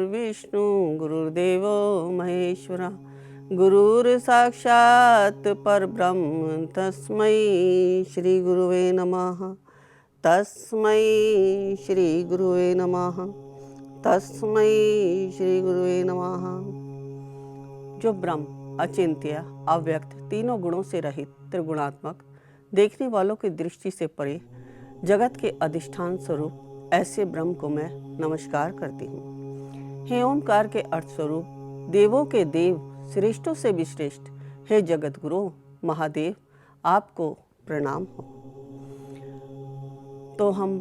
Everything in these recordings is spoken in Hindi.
गुरुर्विष्णु गुरुर्देवो महेश्वरा गुरुर्साक्षात् परब्रह्म तस्मै श्री गुरुवे नमः। तस्मै श्री गुरुवे नमः। तस्मै श्री गुरुवे नमः। जो ब्रह्म अचिंत्य अव्यक्त तीनों गुणों से रहित त्रिगुणात्मक देखने वालों की दृष्टि से परे जगत के अधिष्ठान स्वरूप ऐसे ब्रह्म को मैं नमस्कार करती हूँ। हे ओमकार के अर्थ स्वरूप देवों के देव श्रेष्ठों से भी श्रेष्ठ हे जगत गुरु महादेव, आपको प्रणाम हो। तो हम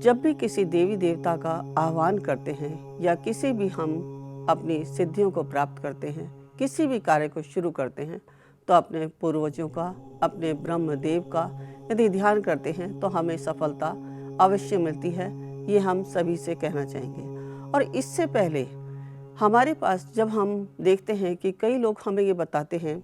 जब भी किसी देवी देवता का आह्वान करते हैं या किसी भी हम अपनी सिद्धियों को प्राप्त करते हैं, किसी भी कार्य को शुरू करते हैं, तो अपने पूर्वजों का, अपने ब्रह्मदेव का यदि ध्यान करते हैं तो हमें सफलता अवश्य मिलती है। ये हम सभी से कहना चाहेंगे। और इससे पहले हमारे पास जब हम देखते हैं कि कई लोग हमें ये बताते हैं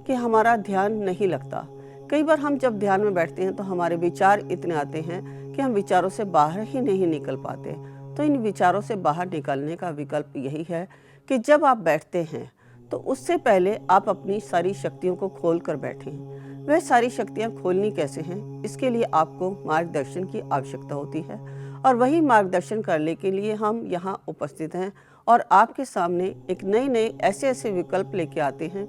कि हमारा ध्यान नहीं लगता, कई बार हम जब ध्यान में बैठते हैं तो हमारे विचार इतने आते हैं कि हम विचारों से बाहर ही नहीं निकल पाते। तो इन विचारों से बाहर निकलने का विकल्प यही है कि जब आप बैठते हैं तो उससे पहले आप अपनी सारी शक्तियों को खोल कर बैठें। वह सारी शक्तियाँ खोलनी कैसे हैं, इसके लिए आपको मार्गदर्शन की आवश्यकता होती है। और वही मार्गदर्शन करने के लिए हम यहाँ उपस्थित हैं और आपके सामने एक नए ऐसे ऐसे विकल्प लेके आते हैं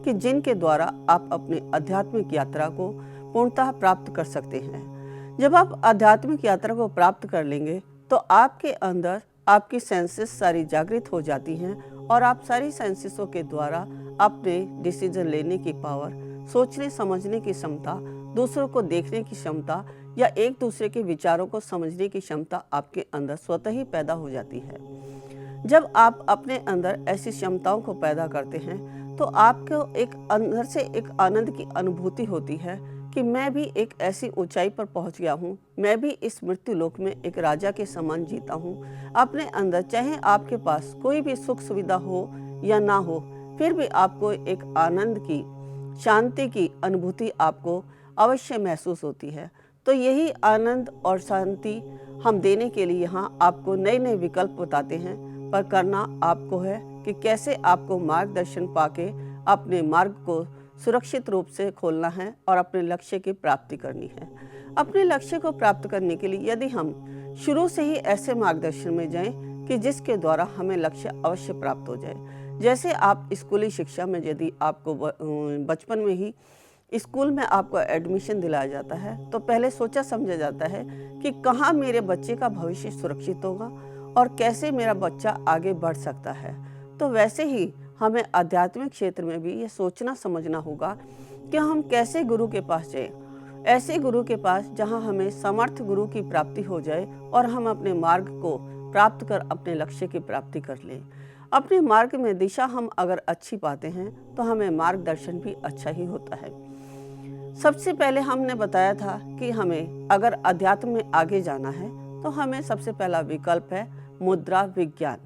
कि जिनके द्वारा आप अपने आध्यात्मिक यात्रा को पूर्णतः प्राप्त कर सकते हैं। जब आप आध्यात्मिक यात्रा को प्राप्त कर लेंगे तो आपके अंदर आपकी सेंसेस सारी जागृत हो जाती हैं और आप सारी सेंसेसों के द्वारा अपने डिसीजन लेने की पावर, सोचने समझने की क्षमता, दूसरों को देखने की क्षमता या एक दूसरे के विचारों को समझने की क्षमता आपके अंदर स्वतः ही पैदा हो जाती है। जब आप अपने अंदर ऐसी क्षमताओं को पैदा करते हैं तो आपको एक अंदर से एक आनंद की अनुभूति होती है कि मैं भी एक ऐसी ऊंचाई पर पहुंच गया हूं, मैं भी इस मृत्यु लोक में एक राजा के समान जीता हूं। अपने अंदर चाहे आपके पास कोई भी सुख सुविधा हो या ना हो, फिर भी आपको एक आनंद की, शांति की अनुभूति आपको अवश्य महसूस होती है। तो यही आनंद और शांति हम देने के लिए यहाँ आपको नए विकल्प बताते हैं, पर करना आपको है कि कैसे आपको मार्गदर्शन पाके अपने मार्ग को सुरक्षित रूप से खोलना है और अपने लक्ष्य की प्राप्ति करनी है। अपने लक्ष्य को प्राप्त करने के लिए यदि हम शुरू से ही ऐसे मार्गदर्शन में जाएं कि जिसके द्वारा हमें लक्ष्य अवश्य प्राप्त हो जाए। जैसे आप स्कूली शिक्षा में यदि आपको बचपन में ही स्कूल में आपको एडमिशन दिलाया जाता है तो पहले सोचा समझा जाता है कि कहाँ मेरे बच्चे का भविष्य सुरक्षित होगा और कैसे मेरा बच्चा आगे बढ़ सकता है। तो वैसे ही हमें आध्यात्मिक क्षेत्र में भी ये सोचना समझना होगा कि हम कैसे गुरु के पास जाएं, ऐसे गुरु के पास जहां हमें समर्थ गुरु की प्राप्ति हो जाए और हम अपने मार्ग को प्राप्त कर अपने लक्ष्य की प्राप्ति कर लें। अपने मार्ग में दिशा हम अगर अच्छी पाते हैं तो हमें मार्गदर्शन भी अच्छा ही होता है। सबसे पहले हमने बताया था कि हमें अगर अध्यात्म में आगे जाना है तो हमें सबसे पहला विकल्प है मुद्रा विज्ञान,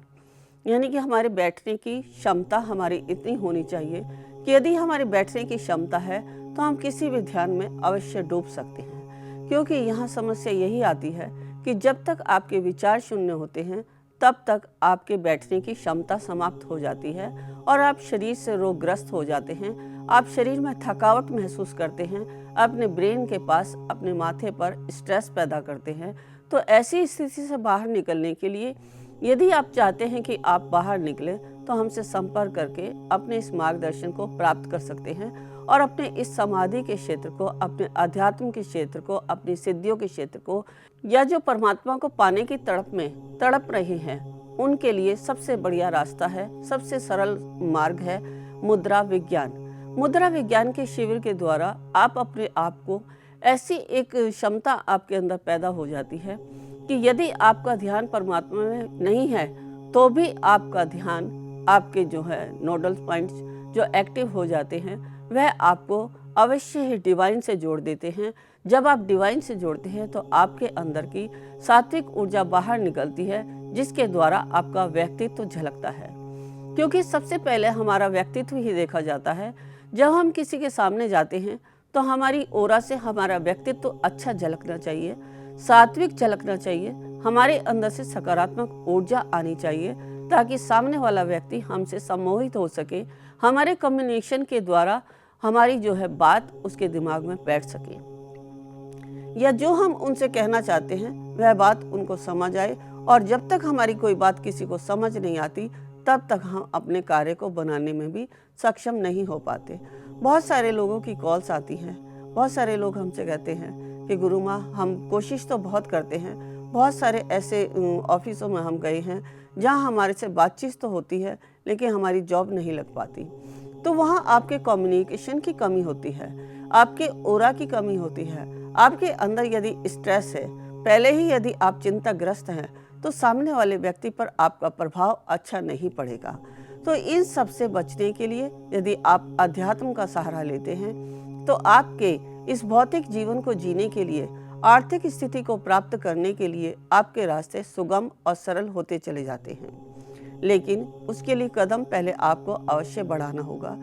यानी कि हमारे बैठने की क्षमता हमारी इतनी होनी चाहिए कि यदि हमारी बैठने की क्षमता है तो हम किसी भी ध्यान में अवश्य डूब सकते हैं। क्योंकि यहाँ समस्या यही आती है कि जब तक आपके विचार शून्य होते हैं तब तक आपके बैठने की क्षमता समाप्त हो जाती है और आप शरीर से रोगग्रस्त हो जाते हैं। आप शरीर में थकावट महसूस करते हैं, अपने ब्रेन के पास, अपने माथे पर स्ट्रेस पैदा करते हैं। तो ऐसी स्थिति से बाहर निकलने के लिए यदि आप चाहते हैं कि आप बाहर निकलें तो हमसे संपर्क करके अपने इस मार्गदर्शन को प्राप्त कर सकते हैं और अपने इस समाधि के क्षेत्र को, अपने अध्यात्म के क्षेत्र को, अपनी सिद्धियों के क्षेत्र को, या जो परमात्मा को पाने की तड़प में तड़प रहे हैं उनके लिए सबसे बढ़िया रास्ता है, सबसे सरल मार्ग है मुद्रा विज्ञान। मुद्रा विज्ञान के शिविर के द्वारा आप अपने आप को ऐसी एक क्षमता आपके अंदर पैदा हो जाती है कि यदि आपका ध्यान परमात्मा में नहीं है तो भी आपका ध्यान, आपके जो है नोडल पॉइंट्स जो एक्टिव हो जाते हैं वह आपको अवश्य ही डिवाइन से जोड़ देते हैं। जब आप डिवाइन से जोड़ते हैं तो आपके अंदर की सात्विक ऊर्जा बाहर निकलती है जिसके द्वारा आपका व्यक्तित्व झलकता है। क्योंकि सबसे पहले हमारा व्यक्तित्व ही देखा जाता है। जब हम किसी के सामने जाते हैं तो हमारी ओरा से हमारा व्यक्तित्व अच्छा झलकना चाहिए, सात्विक झलकना चाहिए, हमारे अंदर से सकारात्मक ऊर्जा आनी चाहिए, ताकि सामने वाला व्यक्ति हमसे सम्मोहित हो सके, हमारे कम्युनिकेशन के द्वारा हमारी जो है बात उसके दिमाग में बैठ सके, या जो हम उनसे कहना चाहते हैं वह बात उनको समझ आए। और जब तक हमारी कोई बात किसी को समझ नहीं आती, तब तक हम अपने कार्य को बनाने में भी सक्षम नहीं हो पाते। बहुत सारे लोगों की कॉल्स आती हैं, बहुत सारे लोग हमसे कहते हैं कि गुरु माँ, हम कोशिश तो बहुत करते हैं, बहुत सारे ऐसे ऑफिसों में हम गए हैं जहाँ हमारे से बातचीत तो होती है लेकिन हमारी जॉब नहीं लग पाती। तो वहाँ आपके कम्युनिकेशन की कमी होती है, आपके ओरा की कमी होती है, आपके अंदर यदि स्ट्रेस है, पहले ही यदि आप चिंताग्रस्त हैं, तो सामने वाले व्यक्ति पर आपका प्रभाव अच्छा नहीं पड़ेगा। तो इन सब से बचने के लिए यदि आप अध्यात्म का सहारा लेते हैं, तो आपके इस भौतिक जीवन को जीने के लिए, आर्थिक स्थिति को प्राप्त करने के लिए आपके रास्ते सुगम और सरल होते चले जाते हैं। लेकिन उसके लिए कदम पहले आपको अवश्य बढ़ाना होगा।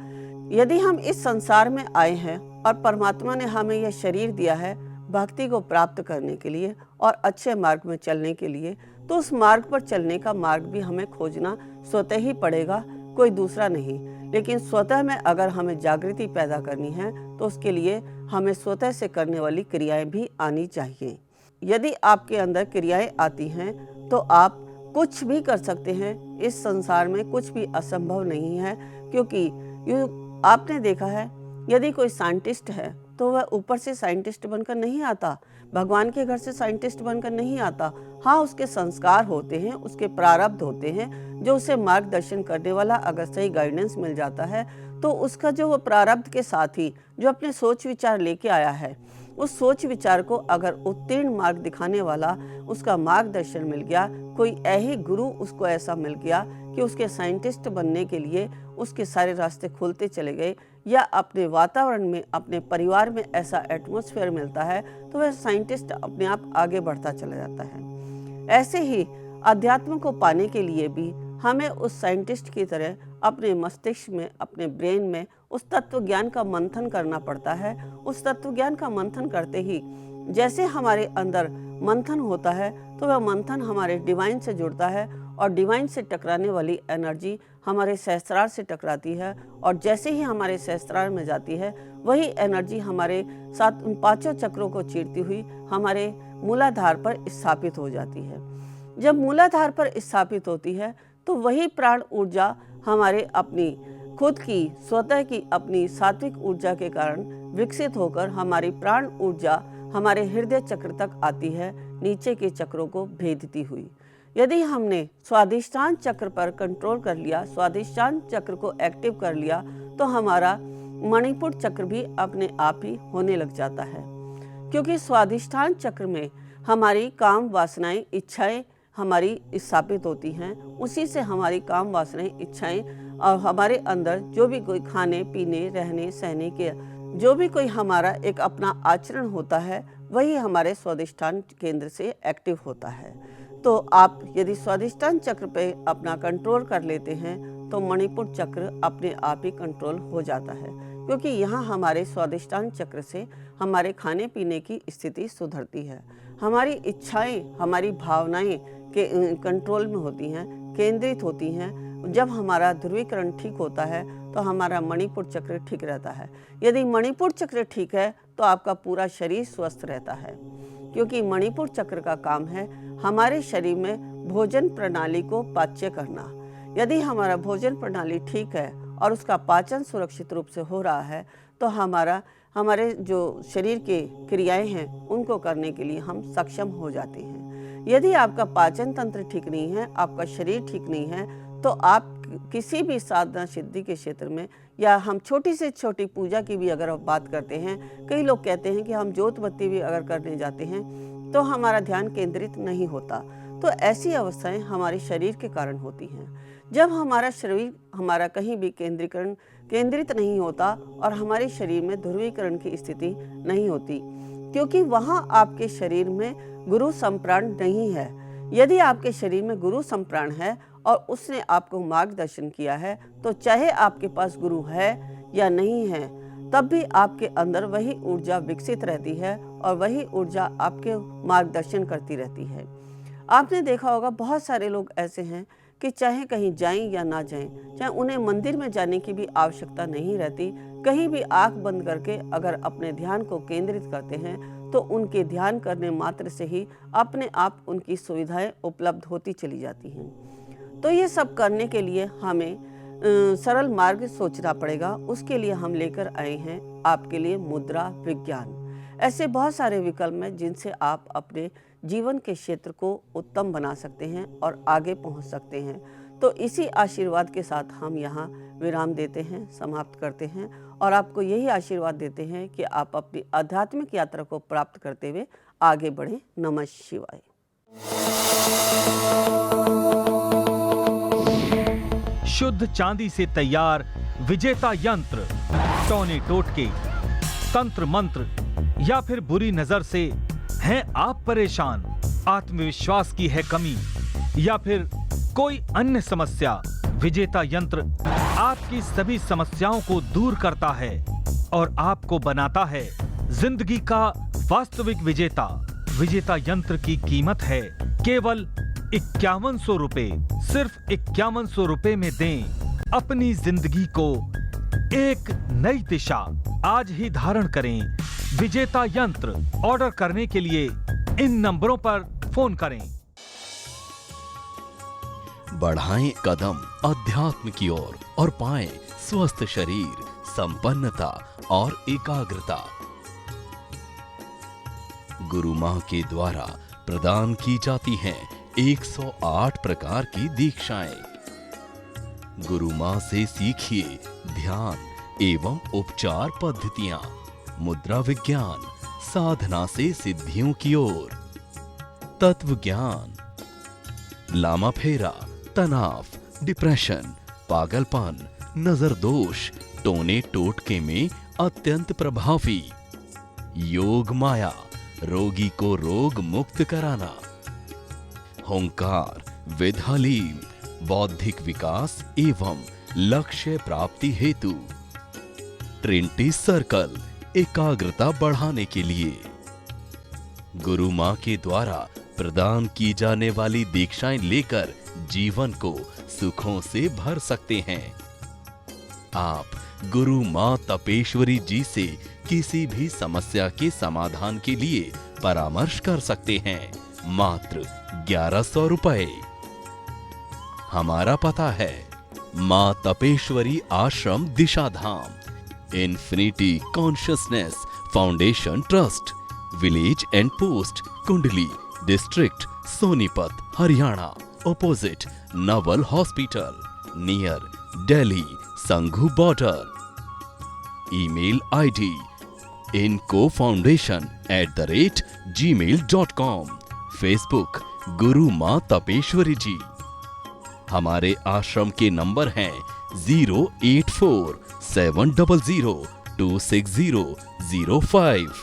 यदि हम इस संसार में आए हैं और परमात्मा ने हमें यह शरीर दिया है भक्ति को प्राप्त करने के लिए और अच्छे मार्ग में चलने के लिए, तो उस मार्ग पर चलने का मार्ग भी हमें खोजना स्वतः ही पड़ेगा, कोई दूसरा नहीं। लेकिन स्वतः में अगर हमें जागृति पैदा करनी है तो उसके लिए हमें स्वतः से करने वाली क्रियाएं भी आनी चाहिए। यदि आपके अंदर क्रियाएं आती हैं तो आप कुछ भी कर सकते हैं। इस संसार में कुछ भी असंभव नहीं है, क्योंकि आपने देखा है यदि कोई साइंटिस्ट है तो वह ऊपर से साइंटिस्ट बनकर नहीं आता, भगवान के घर से साइंटिस्ट बनकर नहीं आता। हाँ, उसके संस्कार होते हैं, उसके प्रारब्ध होते हैं, जो उसे मार्गदर्शन करने वाला अगर सही गाइडेंस मिल जाता है तो उसका जो वो प्रारब्ध के साथ ही जो अपने सोच विचार लेके आया है, उस सोच विचार को अगर उत्तीर्ण मार्ग दिखाने वाला उसका मार्गदर्शन मिल गया, कोई ऐही गुरु उसको ऐसा मिल गया कि उसके साइंटिस्ट बनने के लिए उसके सारे रास्ते खुलते चले गए, या अपने वातावरण में, अपने परिवार में ऐसा एटमॉस्फेयर मिलता है तो वह साइंटिस्ट अपने आप आगे बढ़ता चला जाता है। ऐसे ही अध्यात्म को पाने के लिए भी हमें उस साइंटिस्ट की तरह अपने मस्तिष्क में, अपने ब्रेन में उस तत्व ज्ञान का मंथन करना पड़ता है। उस तत्व ज्ञान का मंथन करते ही जैसे हमारे अंदर मंथन होता है तो वह मंथन हमारे डिवाइन से जुड़ता है, और डिवाइन से टकराने वाली एनर्जी हमारे सहस्त्रार से टकराती है, और जैसे ही हमारे सहस्त्रार में जाती है वही एनर्जी हमारे साथ उन पांचों चक्रों को चीरती हुई हमारे मूलाधार पर स्थापित हो जाती है। जब मूलाधार पर स्थापित होती है तो वही प्राण ऊर्जा हमारे अपनी खुद की स्वतः की अपनी सात्विक ऊर्जा के कारण विकसित होकर हमारी प्राण ऊर्जा हमारे हृदय चक्र तक आती है, नीचे के चक्रों को भेदती हुई। यदि हमने स्वादिष्टान चक्र पर कंट्रोल कर लिया, स्वादिष्टान चक्र को एक्टिव कर लिया, तो हमारा मणिपुर चक्र भी अपने आप ही होने लग जाता है। क्योंकि स्वादिष्टान चक्र में हमारी काम वासनाएं, इच्छाएं हमारी स्थापित होती हैं। उसी से हमारी काम वासनाएं, इच्छाएं और हमारे अंदर जो भी कोई खाने पीने, रहने सहने के जो भी कोई हमारा एक अपना आचरण होता है, वही हमारे स्वादिष्टान केंद्र से एक्टिव होता है। तो आप यदि स्वादिष्टान चक्र पे अपना कंट्रोल कर लेते हैं तो मणिपुर चक्र अपने आप ही कंट्रोल हो जाता है, क्योंकि यहाँ हमारे स्वादिष्टान चक्र से हमारे खाने पीने की स्थिति सुधरती है, हमारी इच्छाएं, हमारी भावनाएं के कंट्रोल में होती हैं, केंद्रित होती हैं। जब हमारा ध्रुवीकरण ठीक होता है तो हमारा मणिपुर चक्र ठीक रहता है। यदि मणिपुर चक्र ठीक है तो आपका पूरा शरीर स्वस्थ रहता है, क्योंकि मणिपुर चक्र का काम है हमारे शरीर में भोजन प्रणाली को पाच्य करना। यदि हमारा भोजन प्रणाली ठीक है और उसका पाचन सुरक्षित रूप से हो रहा है तो हमारे जो शरीर के क्रियाएं हैं उनको करने के लिए हम सक्षम हो जाते हैं। यदि आपका पाचन तंत्र ठीक नहीं है, आपका शरीर ठीक नहीं है, तो आप किसी भी साधना सिद्धि के क्षेत्र में, या हम छोटी से छोटी पूजा की भी अगर बात करते हैं, कई लोग कहते हैं कि हम जोत बत्ती भी अगर करने जाते हैं तो हमारा ध्यान केंद्रित नहीं होता। तो ऐसी अवस्थाएं हमारे शरीर के कारण होती हैं। जब हमारा शरीर हमारा कहीं भी केंद्रित नहीं होता और हमारे शरीर में ध्रुवीकरण की स्थिति नहीं होती, क्योंकि वहाँ आपके शरीर में गुरु संप्राण नहीं है। यदि आपके शरीर में गुरु संप्राण है और उसने आपको मार्गदर्शन किया है, तो चाहे आपके पास गुरु है या नहीं है, तब भी आपके अंदर वही ऊर्जा विकसित रहती है और वही ऊर्जा आपके मार्गदर्शन करती रहती है। आपने देखा होगा बहुत सारे लोग ऐसे हैं कि चाहे कहीं जाएं या ना जाएं, चाहे उन्हें मंदिर में जाने की भी आवश्यकता नहीं रहती, कहीं भी आंख बंद करके अगर अपने ध्यान को केंद्रित करते हैं तो उनके ध्यान करने मात्र से ही अपने आप उनकी सुविधाएं उपलब्ध होती चली जाती हैं। तो ये सब करने के लिए हमें सरल मार्ग सोचना पड़ेगा। उसके लिए हम लेकर आए हैं आपके लिए मुद्रा विज्ञान। ऐसे बहुत सारे विकल्प हैं जिनसे आप अपने जीवन के क्षेत्र को उत्तम बना सकते हैं और आगे पहुंच सकते हैं। तो इसी आशीर्वाद के साथ हम यहाँ विराम देते हैं, समाप्त करते हैं और आपको यही आशीर्वाद देते हैं कि आप अपनी आध्यात्मिक यात्रा को प्राप्त करते हुए आगे बढ़ें। नमः शिवाय। शुद्ध चांदी से तैयार विजेता यंत्र, टोने टोटके, तंत्र मंत्र या फिर बुरी नजर से हैं आप परेशान, आत्मविश्वास की है कमी या फिर कोई अन्य समस्या, विजेता यंत्र आपकी सभी समस्याओं को दूर करता है और आपको बनाता है जिंदगी का वास्तविक विजेता। विजेता यंत्र की कीमत है केवल 5100 रुपए। सिर्फ 5100 रुपए में दें अपनी जिंदगी को एक नई दिशा। आज ही धारण करें विजेता यंत्र। ऑर्डर करने के लिए इन नंबरों पर फोन करें। बढ़ाएं कदम अध्यात्म की ओर और पाएं स्वस्थ शरीर, संपन्नता और एकाग्रता। गुरु मां के द्वारा प्रदान की जाती हैं 108 प्रकार की दीक्षाएं। गुरु मां से सीखिए ध्यान एवं उपचार पद्धतियां, मुद्रा विज्ञान, साधना से सिद्धियों की ओर, तत्व ज्ञान, लामा फेरा, तनाव, डिप्रेशन, पागलपन, नजर दोष, टोने टोटके में अत्यंत प्रभावी, योग माया, रोगी को रोग मुक्त कराना, होंकार, विद हलीम, बौद्धिक विकास एवं लक्ष्य प्राप्ति हेतु, ट्रिनिटी सर्कल, एकाग्रता बढ़ाने के लिए। गुरु मां के द्वारा प्रदान की जाने वाली दीक्षाएं लेकर जीवन को सुखों से भर सकते हैं। आप गुरु मां तपेश्वरी जी से किसी भी समस्या के समाधान के लिए परामर्श कर सकते हैं। मात्र 1100 रुपए। हमारा पता है Maa Tapeshwari Ashram Disha Dham, infinity consciousness foundation trust, village and post, Kundli, district Sonipat, Haryana, opposite Naval hospital, near Delhi Singhu border. Email ID incofoundation@gmail.com। Facebook Guru Maa Tapeshwari जी। हमारे आश्रम के नंबर हैं 08470026005,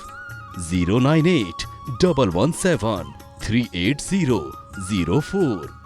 09811738004।